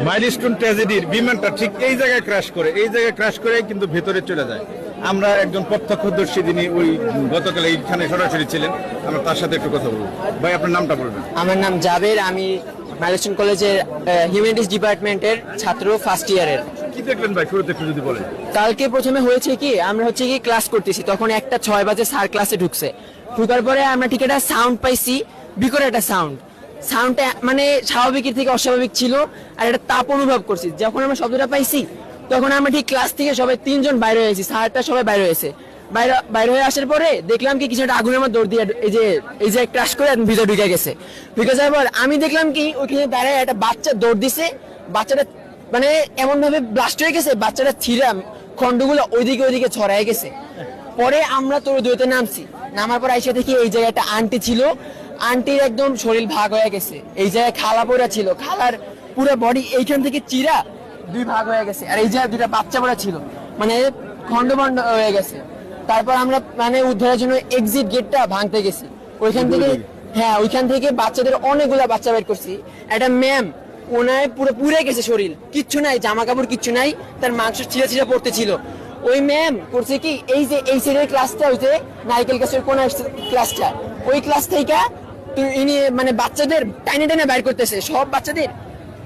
Milestone ট্র্যাজেডির বিমানটা ঠিক এই জায়গায় ক্র্যাশ করে কিন্তু ভেতরে চলে যায়। আমরা একজন প্রত্যক্ষদর্শী, যিনি ওই গতকাল এইখানে সরাসরি ছিলেন, আমরা তার সাথে একটু কথা বলবো। ভাই, আপনার নামটা বলবেন? আমার নাম জাবের, আমি মাইলস্টোন কলেজের হিউম্যানিটিস ডিপার্টমেন্টের ছাত্র, ফার্স্ট ইয়ারের। কি দেখলেন ভাই, শুরুতে একটু যদি বলেন। কালকে প্রথমে হয়েছে কি, আমরা ক্লাস করতেছি, তখন 1:06 বাজে স্যার ক্লাসে ঢুকার পরে আমরা ঠিক একটা সাউন্ড পাইছি, বিকট একটা সাউন্ডটা মানে স্বাভাবিকের থেকে অস্বাভাবিক ছিল, আর একটা তাপ অনুভব করছি। যখন আমরা শব্দটা পাইছি তখন আমরা ঠিক ক্লাস থেকে সবাই 3 জন বাইরে হয়েছি, স্যারটা সবাই বাইরে হয়েছে। বাইরে হয়ে আসার পরে দেখলাম কি কিছু একটা আগুনের মধ্যে দৌড় দিয়ে এই যে ক্রাশ করে ভিতরে ঢুকে যাওয়ার পর আমি দেখলাম কি ওইখানে দাঁড়ায় একটা বাচ্চা দৌড় দিছে। বাচ্চাটা মানে এমন ভাবে ব্লাস্ট হয়ে গেছে, বাচ্চাটা ছিঁড়া খন্ডগুলো ওইদিকে ছড়ায় গেছে। পরে আমরা তোর দৌড়তে নামার পর আইসা দেখি এই জায়গায় একটা আন্টি ছিল, আন্টির একদম শরীর ভাগ হয়ে গেছে। এই জায়গায় খালা পড়া ছিল, খালার পুরো বডি এইখান থেকে চিরা 2 ভাগ হয়ে গেছে, আর এই জায়গায় 2টা বাচ্চা পড়া ছিল, মানে খন্ড হয়ে গেছে। তারপর আমরা মানে উদ্ধারের জন্য এক্সিট গেটটা ভাঙতে গেছি, ওইখান থেকে বাচ্চাদের অনেকগুলা বাচ্চা বের করছি। একটা ম্যাম, ওনায় পুরো পুড়ে গেছে শরীর, কিচ্ছু নাই, জামা কাপড় কিচ্ছু নাই, তার মাংস ছিঁড়া পড়তেছিল। ওই ম্যাম করছে কি, এই যে এই সাইডের ক্লাসটা হইতে নারকেল গাছের কোন ক্লাসটা, ওই ক্লাস থেকে ইনি মানে বাচ্চাদের টাইনে বাইর করতেছে, সব বাচ্চাদের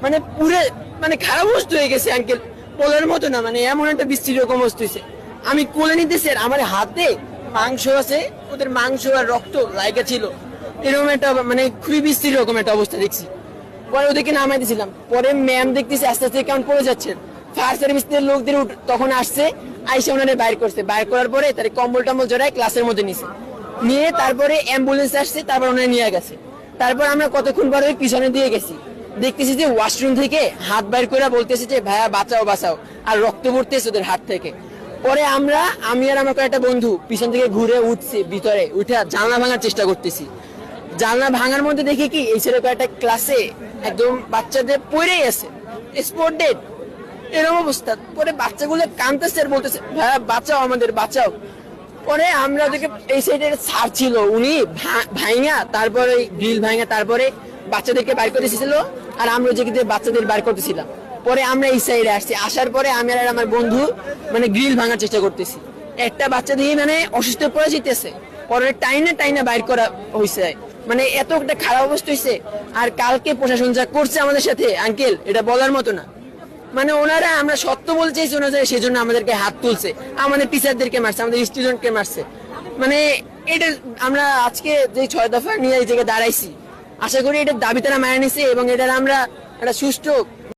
মানে পুরে মানে খারাপ অবস্থা হয়ে গেছে আঙ্কেল, বলার মতো না, মানে এমন একটা বিশ্রী রকম অবস্থা হয়েছে। আমি কোলে নিতেছি, আমার হাতে মাংস আছে, ওদের মাংস আর রক্ত লাইকা ছিল, এরকম একটা মানে খুবই বিশ্রী রকম একটা অবস্থা দেখছি। পরে ওদেরকে নামাই দিয়েছিলাম, পরে ম্যাম দেখতেছি আস্তে আস্তে কেমন পড়ে যাচ্ছেন। ফায়ার সার্ভিসের লোকদের তখন আসছে, আইসা ওনারে বাইর করার পরে তার কম্বল টম্বল জড়ায় ক্লাসের মধ্যে নিয়ে তারপরে অ্যাম্বুলেন্স আসছে, তারপর ওনারে নিয়ে গেছে। তারপর আমরা কতক্ষণ পরে পিছনে দিয়ে গেছি, দেখতেছি যে ওয়াশরুম থেকে হাত বাইর করে বলতেছে যে ভাইয়া বাঁচাও, আর রক্ত পড়তেছে ওদের হাত থেকে। পরে আমি আর আমার কয়েকটা বন্ধু পিছন থেকে ঘুরে উঠছি, ভিতরে উঠে জানলা ভাঙার চেষ্টা করতেছি। জানলা ভাঙার মধ্যে দেখি কি এই ছেলে কয়েকটা ক্লাসে একদম বাচ্চাদের পড়েই আছে, স্পট ডেড, এরকম অবস্থা। পরে বাচ্চাগুলো কাঁদতেছে আর বলতেছে ভাইয়া বাঁচাও। পরে আমরা ওদেরকে এই সাইডের স্যার ছিল, উনি তারপরে গ্রিল ভাঙা, তারপরে বাচ্চাদেরকে বাইর করে এসেছিল, আর আমরা ওই বাচ্চাদের বাইর করতেছিলাম। পরে আমরা এই সাইডে আসার পরে আমি আর আমার বন্ধু মানে গ্রিল ভাঙার চেষ্টা করতেছি। একটা বাচ্চা দিয়ে মানে অসুস্থ পড়ে যেতেছে, পরে টাইনা বাইর করা হয়েছে, মানে এত একটা খারাপ অবস্থা হয়েছে। আর কালকে প্রশাসন যা করছে আমাদের সাথে আঙ্কেল, এটা বলার মতো না। মানে ওনারা, আমরা সত্য বলতে চাইছি ওনাদের, সেই জন্য আমাদেরকে হাত তুলছে, আমাদের টিচারদেরকে মারছে, আমাদের স্টুডেন্টকে মারছে। মানে এটা আমরা আজকে যে 6 দফা নিয়ে এই জায়গায় দাঁড়াইছি, আশা করি এটার দাবি তারা মেনে নিছে, এবং এটার আমরা একটা সুষ্ঠু